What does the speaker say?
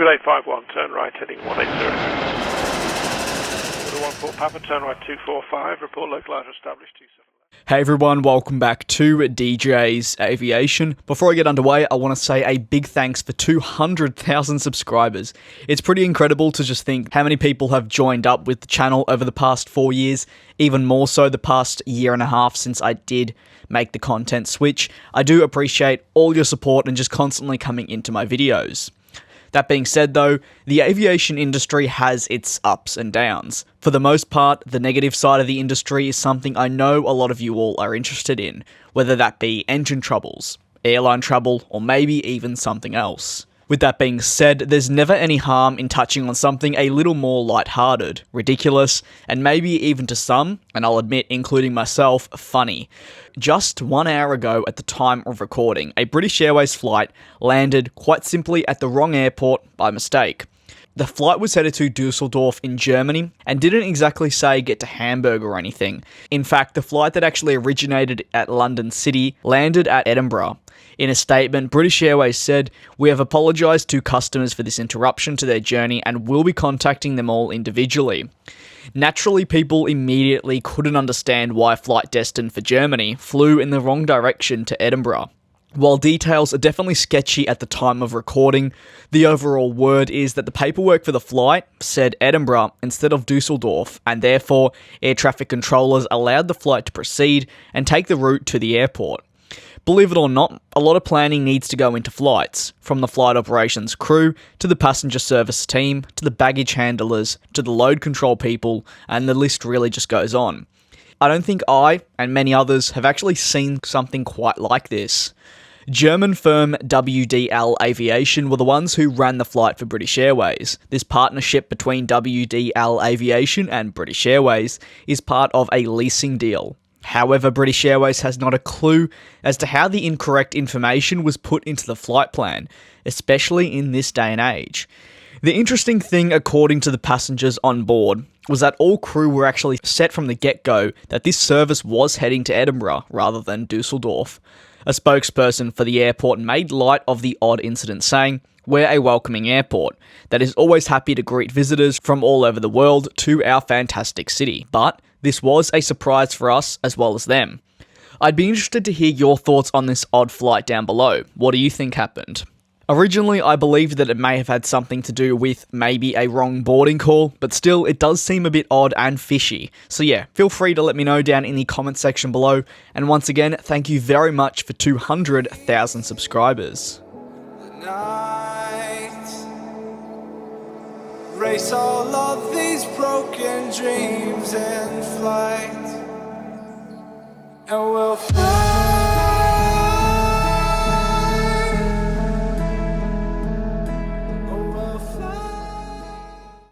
851, turn right heading 180. Order 14 Papa, turn right 245, report localizer established 27. Hey everyone, welcome back to DJ's Aviation. Before I get underway, I want to say a big thanks for 200,000 subscribers. It's pretty incredible to just think how many people have joined up with the channel over the past 4 years, even more so the past year and a half since I did make the content switch. I do appreciate all your support and just constantly coming into my videos. That being said though, the aviation industry has its ups and downs. For the most part, the negative side of the industry is something I know a lot of you all are interested in, whether that be engine troubles, airline trouble, or maybe even something else. With that being said, there's never any harm in touching on something a little more lighthearted, ridiculous, and maybe even to some, and I'll admit including myself, funny. Just 1 hour ago at the time of recording, a British Airways flight landed quite simply at the wrong airport by mistake. The flight was headed to Dusseldorf in Germany and didn't exactly say get to Hamburg or anything. In fact, the flight that actually originated at London City landed at Edinburgh. In a statement, British Airways said, "We have apologised to customers for this interruption to their journey and will be contacting them all individually." Naturally, people immediately couldn't understand why a flight destined for Germany flew in the wrong direction to Edinburgh. While details are definitely sketchy at the time of recording, the overall word is that the paperwork for the flight said Edinburgh instead of Dusseldorf, and therefore air traffic controllers allowed the flight to proceed and take the route to the airport. Believe it or not, a lot of planning needs to go into flights, from the flight operations crew, to the passenger service team, to the baggage handlers, to the load control people, and the list really just goes on. I don't think I, and many others, have actually seen something quite like this. German firm WDL Aviation were the ones who ran the flight for British Airways. This partnership between WDL Aviation and British Airways is part of a leasing deal. However, British Airways has not a clue as to how the incorrect information was put into the flight plan, especially in this day and age. The interesting thing, according to the passengers on board, was that all crew were actually set from the get-go that this service was heading to Edinburgh rather than Dusseldorf. A spokesperson for the airport made light of the odd incident, saying, "We're a welcoming airport that is always happy to greet visitors from all over the world to our fantastic city, but this was a surprise for us as well as them." I'd be interested to hear your thoughts on this odd flight down below. What do you think happened? Originally, I believed that it may have had something to do with maybe a wrong boarding call, but still, it does seem a bit odd and fishy. So yeah, feel free to let me know down in the comment section below. And once again, thank you very much for 200,000 subscribers. Race all of these broken dreams in flight, and we'll fly.